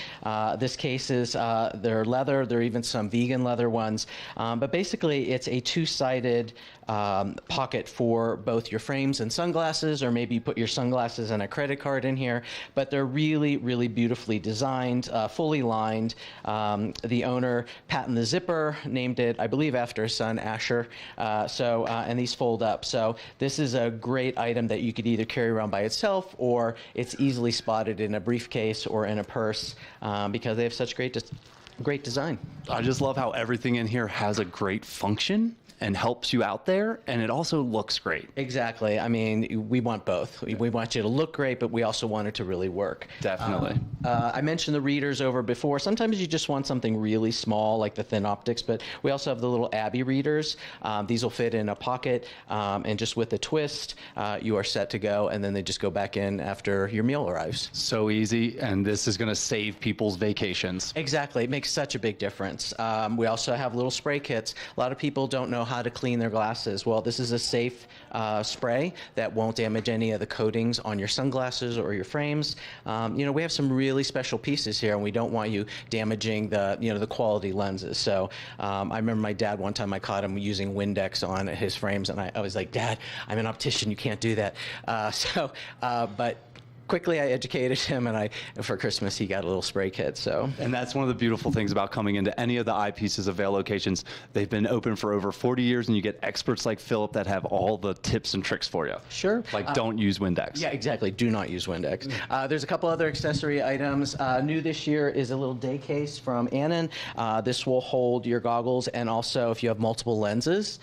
This case is, they're leather. There are even some vegan leather ones. But basically, it's a two-sided pocket for both your frames and sunglasses, or maybe you put your sunglasses and a credit card in here. But they're really, really beautifully designed, fully lined. The owner patented the zipper, named it, I believe, after his son, Asher. And these fold up. So this is a great item that you could either carry around by itself, or it's easily spotted in a briefcase or in a purse because they have such great design. I just love how everything in here has a great function and helps you out there, and it also looks great. Exactly. I mean, we want both. We want you to look great, but we also want it to really work. Definitely. I mentioned the readers over before. Sometimes you just want something really small, like the Thin Optics, but we also have the little Abby readers. These will fit in a pocket, and just with a twist, you are set to go, and then they just go back in after your meal arrives. So easy, and this is going to save people's vacations. Exactly. It makes such a big difference. We also have little spray kits. A lot of people don't know how to clean their glasses. Well, this is a safe spray that won't damage any of the coatings on your sunglasses or your frames. We have some really special pieces here, and we don't want you damaging the quality lenses. So I remember my dad, one time I caught him using Windex on his frames, and I was like, Dad, I'm an optician, you can't do that. But quickly I educated him, and for Christmas he got a little spray kit. So, and that's one of the beautiful things about coming into any of the Eyepieces of Vail locations. They've been open for over 40 years, and you get experts like Philip that have all the tips and tricks for you. Sure. Like don't use Windex. Yeah, exactly. Do not use Windex. There's a couple other accessory items. New this year is a little day case from Annan. This will hold your goggles, and also if you have multiple lenses,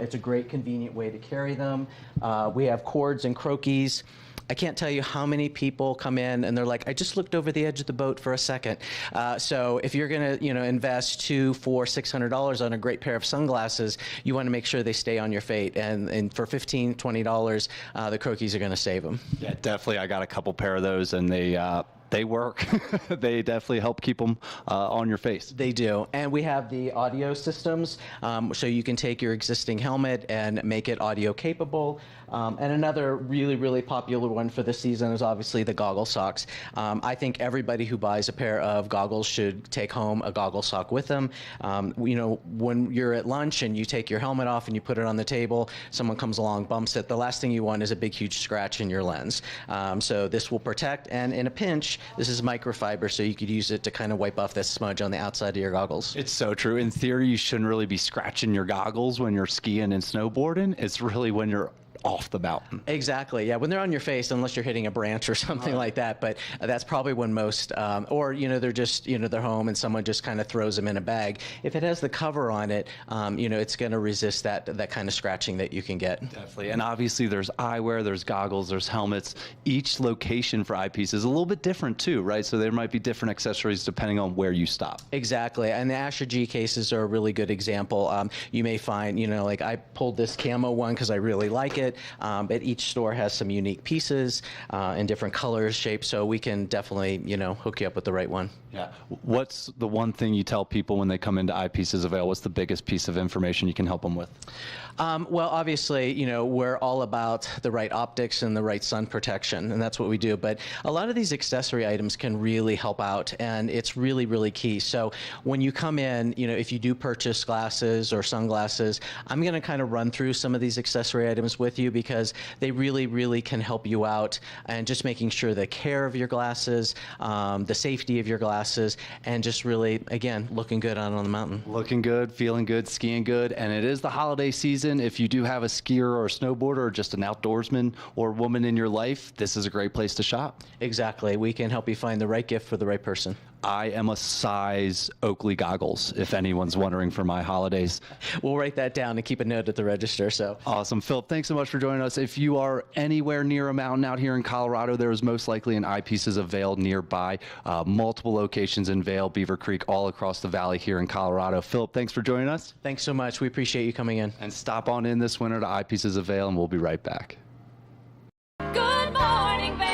it's a great convenient way to carry them. We have cords and croquis. I can't tell you how many people come in and they're like, I just looked over the edge of the boat for a second. So if you're going to, invest $200, $400, $600 on a great pair of sunglasses, you want to make sure they stay on your fate. And for $15, $20, the croquis are going to save them. Yeah, definitely. I got a couple pair of those, and they work. They definitely help keep them on your face. They do. And we have the audio systems, so you can take your existing helmet and make it audio capable. And another really, really popular one for this season is obviously the goggle socks. I think everybody who buys a pair of goggles should take home a goggle sock with them. When you're at lunch and you take your helmet off and you put it on the table, someone comes along, bumps it, the last thing you want is a big, huge scratch in your lens. So this will protect, and in a pinch, this is microfiber, so you could use it to kind of wipe off that smudge on the outside of your goggles. It's so true. In theory, you shouldn't really be scratching your goggles when you're skiing and snowboarding. It's really when you're off the mountain. Exactly. Yeah, when they're on your face, unless you're hitting a branch or something like that. But that's probably when most, or they're just they're home and someone just kind of throws them in a bag. If it has the cover on it, it's going to resist that kind of scratching that you can get. Definitely. And obviously, there's eyewear, there's goggles, there's helmets. Each location for eyepiece is a little bit different too, right? So there might be different accessories depending on where you stop. Exactly. And the Asher G cases are a really good example. You may find, like I pulled this camo one because I really like it. But each store has some unique pieces in different colors, shapes, so we can definitely, hook you up with the right one. Yeah. What's the one thing you tell people when they come into Eyepieces of Vail? What's the biggest piece of information you can help them with? Well, obviously, we're all about the right optics and the right sun protection, and that's what we do. But a lot of these accessory items can really help out, and it's really, really key. So when you come in, if you do purchase glasses or sunglasses, I'm going to kind of run through some of these accessory items with you because they really, really can help you out, and just making sure the care of your glasses, the safety of your glasses, and just really, again, looking good out on the mountain. Looking good, feeling good, skiing good, and it is the holiday season. If you do have a skier or a snowboarder or just an outdoorsman or woman in your life, this is a great place to shop. Exactly. We can help you find the right gift for the right person. I am a size Oakley goggles, if anyone's wondering for my holidays. We'll write that down and keep a note at the register. So awesome. Philip, thanks so much for joining us. If you are anywhere near a mountain out here in Colorado, there is most likely an Eyepieces of Vail nearby. Multiple locations in Vail, Beaver Creek, all across the valley here in Colorado. Philip, thanks for joining us. Thanks so much. We appreciate you coming in. And stop on in this winter to Eyepieces of Vail, and we'll be right back. Good morning, Vail.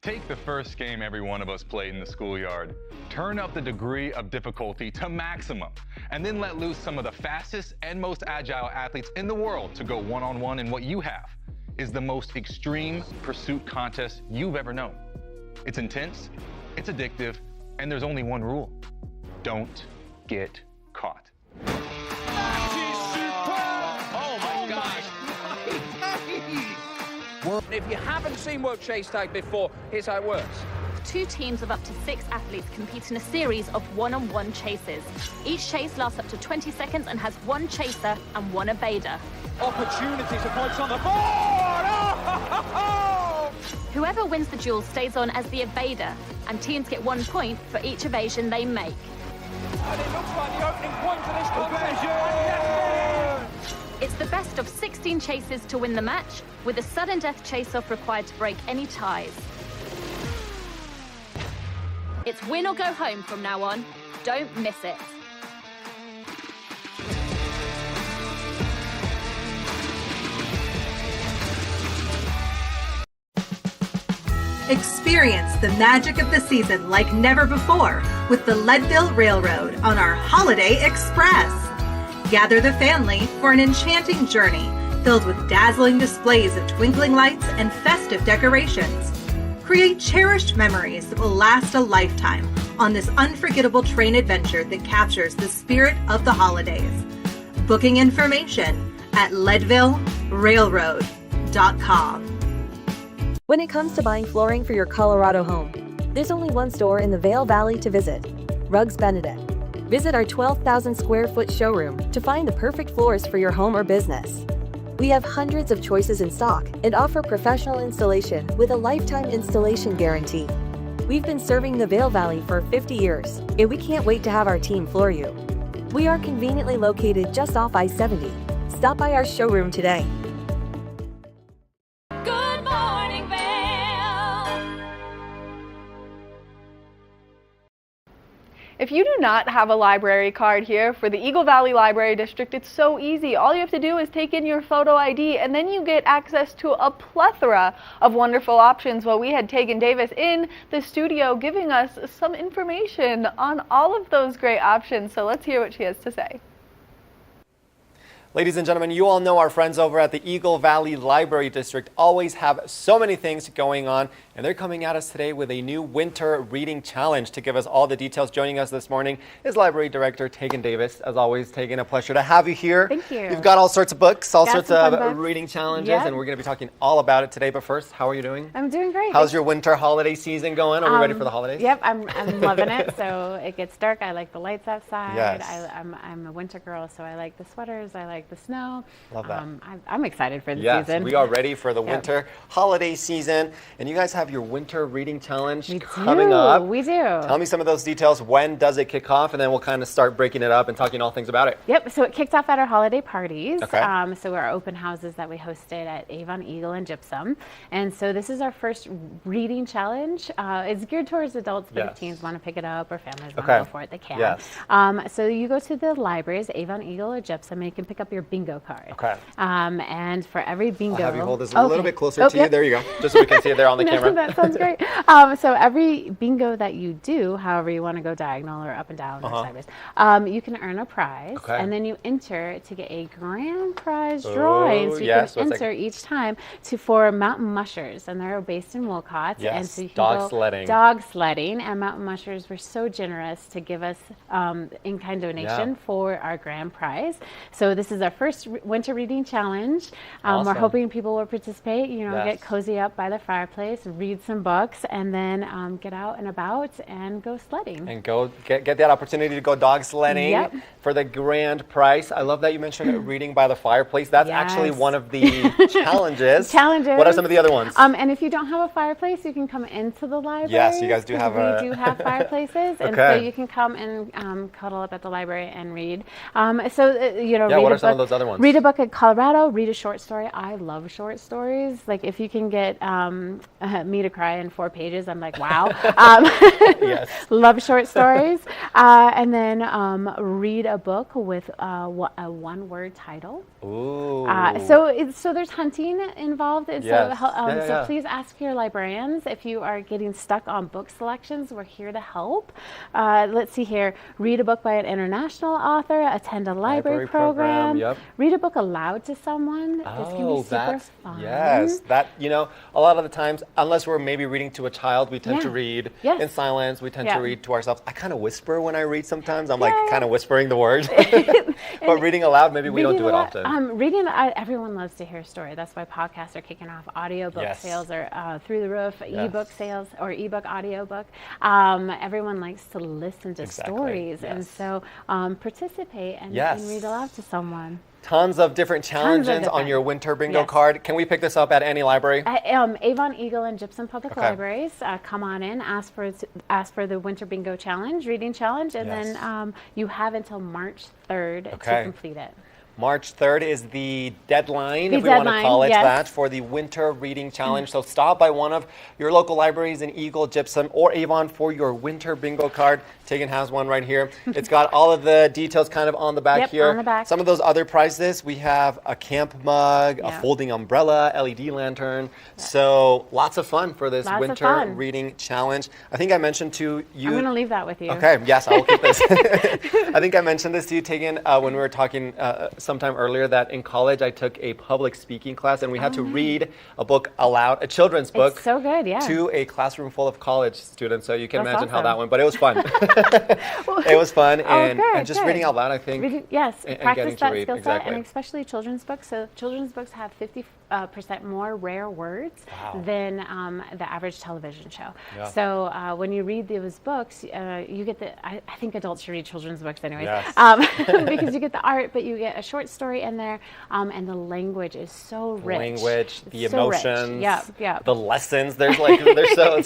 Take the first game every one of us played in the schoolyard. Turn up the degree of difficulty to maximum, and then let loose some of the fastest and most agile athletes in the world to go one-on-one in what you have is the most extreme pursuit contest you've ever known. It's intense, it's addictive, and there's only one rule. Don't get caught. Oh my gosh. If you haven't seen World Chase Tag before, here's how it works. 2 teams of up to 6 athletes compete in a series of one-on-one chases. Each chase lasts up to 20 seconds and has 1 chaser and 1 evader. Opportunities for points on the board! Oh! Whoever wins the duel stays on as the evader, and teams get 1 point for each evasion they make. And it looks like the opening point for this contest. It's the best of 16 chases to win the match, with a sudden death chase-off required to break any ties. It's win or go home from now on. Don't miss it. Experience the magic of the season like never before with the Leadville Railroad on our Holiday Express. Gather the family for an enchanting journey filled with dazzling displays of twinkling lights and festive decorations. Create cherished memories that will last a lifetime on this unforgettable train adventure that captures the spirit of the holidays. Booking information at leadvillerailroad.com. When it comes to buying flooring for your Colorado home, there's only one store in the Vail Valley to visit, Rugs Benedict. Visit our 12,000 square foot showroom to find the perfect floors for your home or business. We have hundreds of choices in stock and offer professional installation with a lifetime installation guarantee. We've been serving the Vail Valley for 50 years, and we can't wait to have our team floor you. We are conveniently located just off I-70. Stop by our showroom today. Good morning, Vail. If you do not have a library card here for the Eagle Valley Library District, it's so easy. All you have to do is take in your photo ID, and then you get access to a plethora of wonderful options. Well, we had Tegan Davis in the studio giving us some information on all of those great options. So let's hear what she has to say. Ladies and gentlemen, you all know our friends over at the Eagle Valley Library District always have so many things going on, and they're coming at us today with a new winter reading challenge. To give us all the details, joining us this morning is Library Director Tegan Davis. As always, Tegan, a pleasure to have you here. Thank you. You've got all sorts of books, all sorts of books. reading challenges, Yep. and we're going to be talking all about it today. But first, how are you doing? I'm doing great. How's your winter holiday season going? Are we ready for the holidays? Yep, I'm loving it. So it gets dark. I like the lights outside. Yes. I'm a winter girl, so I like the sweaters. I like the snow. Love that. I'm excited for the Yes, season. we are ready for the Yep. winter holiday season, and you guys have your winter reading challenge coming up. We do. Tell me some of those details. When does it kick off? And then we'll kind of start breaking it up and talking all things about it. Yep, so it kicks off at our holiday parties. Okay. So our open houses that we hosted at Avon Eagle and Gypsum. And so this is our first reading challenge. It's geared towards adults, but Yes. if teens want to pick it up or families want Okay. to go for it, they can. Yes. So you go to the libraries, Avon Eagle or Gypsum, and you can pick up your bingo card. Okay. And for every bingo... I'll have you hold this a little bit closer to you. Yep. There you go. Just so we can see it there on the No, camera. That sounds great. So every bingo that you do, however you want to go diagonal or up and down or sideways, you can earn a prize. Okay. And then you enter to get a grand prize drawing. So you yes, can what's enter each time for mountain mushers. And they're based in Wolcott. Yes, And so you can dog go sledding. Dog sledding. And mountain mushers were so generous to give us in-kind donation Yeah. for our grand prize. So this is our first winter reading challenge. We're Awesome. hoping people will participate, Yes. get cozy up by the fireplace, read some books, and then get out and about and go sledding. And go get that opportunity to go dog sledding Yep. for the grand prize. I love that you mentioned reading by the fireplace. That's actually Yes. one of the challenges. Challenges. What are some of the other ones? And if you don't have a fireplace, you can come into the library. Yes, you guys do have We do have fireplaces, and Okay. so you can come and cuddle up at the library and read. Yeah, Read what a are some of book- those other ones? Read a book at Colorado. Read a short story. I love short stories. Like if you can get me to cry in 4 pages, I'm like, wow. Yes. Love short stories. And then read a book with a one-word title. Ooh. So there's hunting involved. And Yes. so Yeah. so please ask your librarians if you are getting stuck on book selections. We're here to help. Let's see here. Read a book by an international author. Attend a library program. Yep. Read a book aloud to someone. This can be super fun. Yes, that, a lot of the times, unless we're maybe reading to a child, we tend to read Yes. in silence. We tend Yeah. to read to ourselves. I kind of whisper when I read sometimes. I'm Yeah. like kind of whispering the words. But reading aloud, maybe we don't do it often. Everyone loves to hear a story. That's why podcasts are kicking off. Audiobook Yes. sales are through the roof. Yes. Ebook sales or ebook audiobook. Everyone likes to listen to Exactly. stories, and Yes. so participate and Yes. read aloud to someone. Tons of different challenges on different- your winter bingo Yes. card. Can we pick this up at any library? At Avon, Eagle, and Gypsum Public Okay. Libraries. Come on in, ask for the Winter Bingo Challenge, Reading Challenge, and Yes. then you have until March 3rd to Okay. complete it. March 3rd is the deadline, The if we want to deadline, call it yes. that, for the Winter Reading Challenge. So stop by one of your local libraries in Eagle, Gypsum, or Avon for your Winter Bingo card. Tegan has one right here. It's got all of the details kind of on the back Yep, here. on the back. Some of those other prizes, we have a camp mug, a Yeah. folding umbrella, LED lantern. So lots of fun for this Lots of Winter fun. Reading Challenge. I think I mentioned to you. I'm going to leave that with you. Okay, yes, I will keep this. I think I mentioned this to you, Tegan, when we were talking sometime earlier, that in college I took a public speaking class and we had to read a book aloud, a children's book, It's so good, yeah. to a classroom full of college students. So you can That's imagine how awesome. that went, but it was fun. It was fun, and just good. reading out loud, I think. Yes, and practice getting to that read, skill set, exactly. and especially children's books. So children's books have 50% more rare words Wow. than the average television show. Yeah. So when you read those books, you get I think adults should read children's books anyways, Yes. because you get the art, but you get a short story in there, and the language is so rich. Language, the It's so rich. emotions, Yep. the lessons. There's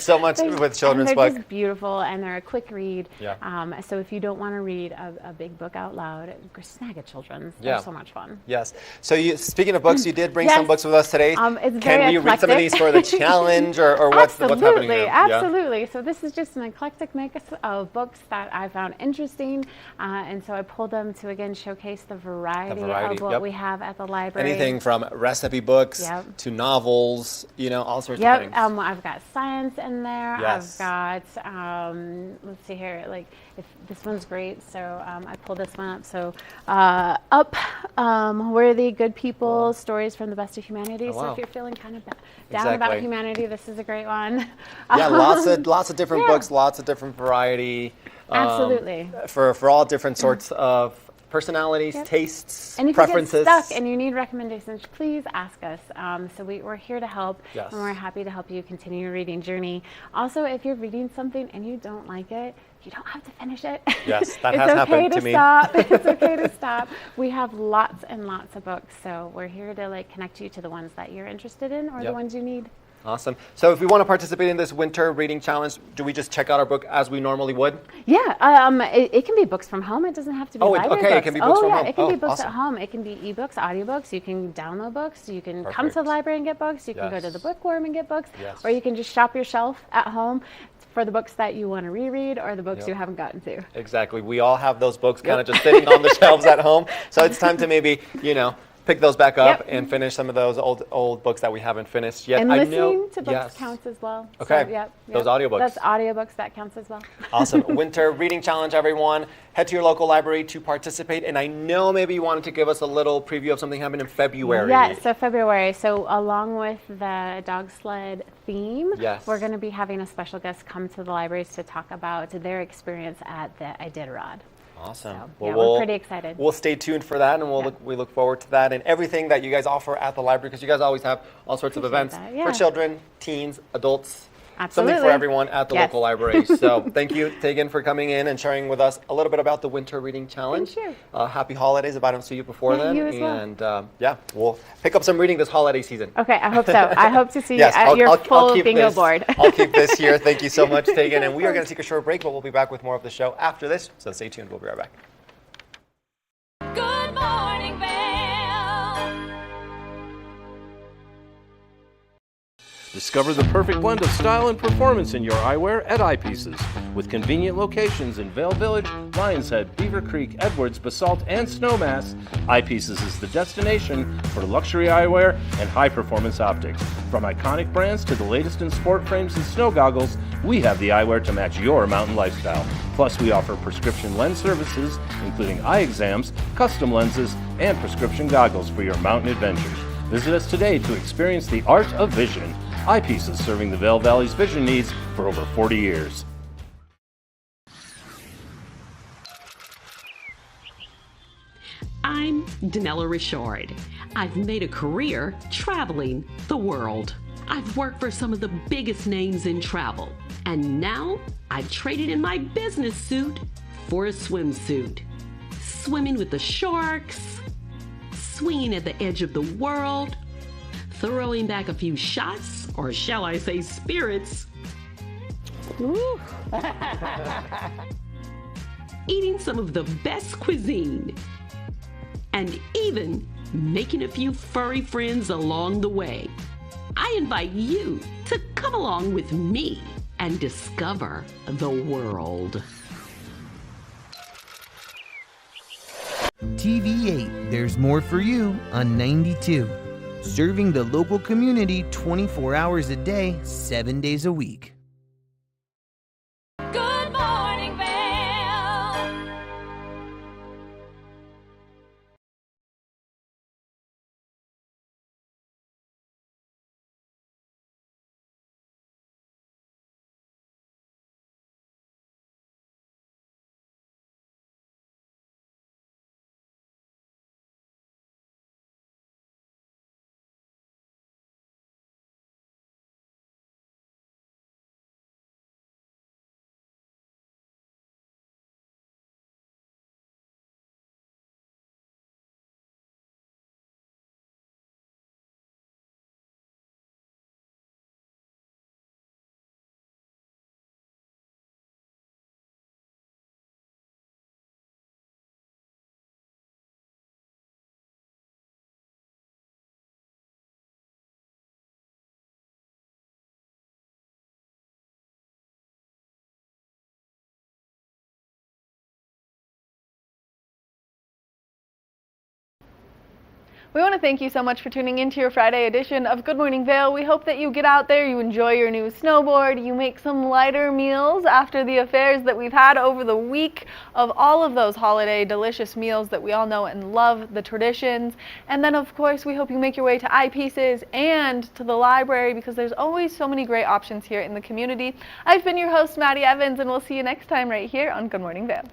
so much with children's and they're books. just beautiful, and they're a quick read. Yeah. So if you don't want to read a big book out loud, snag a children's. Yeah. They're so much fun. Yes. So speaking of books, you did bring some Yes. books with us today. It's Can very we read some of eclectic. these for the challenge, or what's happening here? Absolutely. So this is just an eclectic mix of books that I found interesting, and so I pulled them to again showcase the variety of what yep. we have at the library. Anything from recipe books Yep. to novels, all sorts of Yep. things. I've got science in there. Yes. I've got let's see here. Like if this one's great. So I pulled this one up. So worthy, good people, stories from the best of humanity. Oh, So wow. if you're feeling kind of down about Exactly. humanity, this is a great one. Yeah, lots of different books, lots of different variety. Absolutely. For all different sorts of personalities, Yep. tastes, And if preferences. you get stuck and you need recommendations, please ask us. We're here to help, Yes. and we're happy to help you continue your reading journey. Also, if you're reading something and you don't like it, you don't have to finish it. Yes, that it's has okay happened to to me. stop. It's okay to stop. We have lots and lots of books, so we're here to connect you to the ones that you're interested in or the Yep. ones you need. Awesome. So if we want to participate in this winter reading challenge, do we just check out our book as we normally would? Yeah, it can be books from home. It doesn't have to be library okay, books. it can be books from home. It can be Oh, books awesome. at home. It can be ebooks, audiobooks. You can download books. You can come to Perfect. the library and get books. You can go to Yes. the bookworm and get books. Yes. Or you can just shop your shelf at home for the books that you want to reread or the books Yep. you haven't gotten to. Exactly. We all have those books kind of just sitting on the shelves at home. So it's time to maybe, pick those back up Yep. and finish some of those old books that we haven't finished yet. And I listening know, to books yes. counts as well. Okay. So, yep. Those audiobooks. That's audiobooks. That counts as well. Awesome. Winter Reading Challenge, everyone. Head to your local library to participate. And I know maybe you wanted to give us a little preview of something happening in February. Yes, so February. So along with the dog sled theme, Yes. we're going to be having a special guest come to the libraries to talk about their experience at the Iditarod. Awesome. So, yeah, we're pretty excited. We'll stay tuned for that, and we look forward to that and everything that you guys offer at the library, because you guys always have all sorts of events for children, teens, adults. Absolutely. Something for everyone at the local library. So thank you, Tegan, for coming in and sharing with us a little bit about the Winter Reading Challenge. Thank you. Happy holidays if I don't see you before then. You as well. And yeah, we'll pick up some reading this holiday season. Okay, I hope so. I hope to see Yes, you at your full bingo this, board. I'll keep this here. Thank you so much, Tegan. And we are going to take a short break, but we'll be back with more of the show after this. So stay tuned. We'll be right back. Good morning, Vail. Discover the perfect blend of style and performance in your eyewear at Eyepieces. With convenient locations in Vail Village, Lions Head, Beaver Creek, Edwards, Basalt, and Snowmass, Eyepieces is the destination for luxury eyewear and high-performance optics. From iconic brands to the latest in sport frames and snow goggles, we have the eyewear to match your mountain lifestyle. Plus, we offer prescription lens services, including eye exams, custom lenses, and prescription goggles for your mountain adventures. Visit us today to experience the art of vision. Eyepieces, serving the Vail Valley's vision needs for over 40 years. I'm Danella Richard. I've made a career traveling the world. I've worked for some of the biggest names in travel, and now I've traded in my business suit for a swimsuit. Swimming with the sharks, swinging at the edge of the world, throwing back a few shots, or shall I say spirits. Eating some of the best cuisine, and even making a few furry friends along the way. I invite you to come along with me and discover the world. TV8, there's more for you on 92. Serving the local community 24 hours a day, 7 days a week. Good morning, Vail. We want to thank you so much for tuning into your Friday edition of Good Morning Vail. We hope that you get out there, you enjoy your new snowboard, you make some lighter meals after the affairs that we've had over the week of all of those holiday delicious meals that we all know and love, the traditions. And then, of course, we hope you make your way to Eyepieces and to the library, because there's always so many great options here in the community. I've been your host, Maddie Evans, and we'll see you next time right here on Good Morning Vail.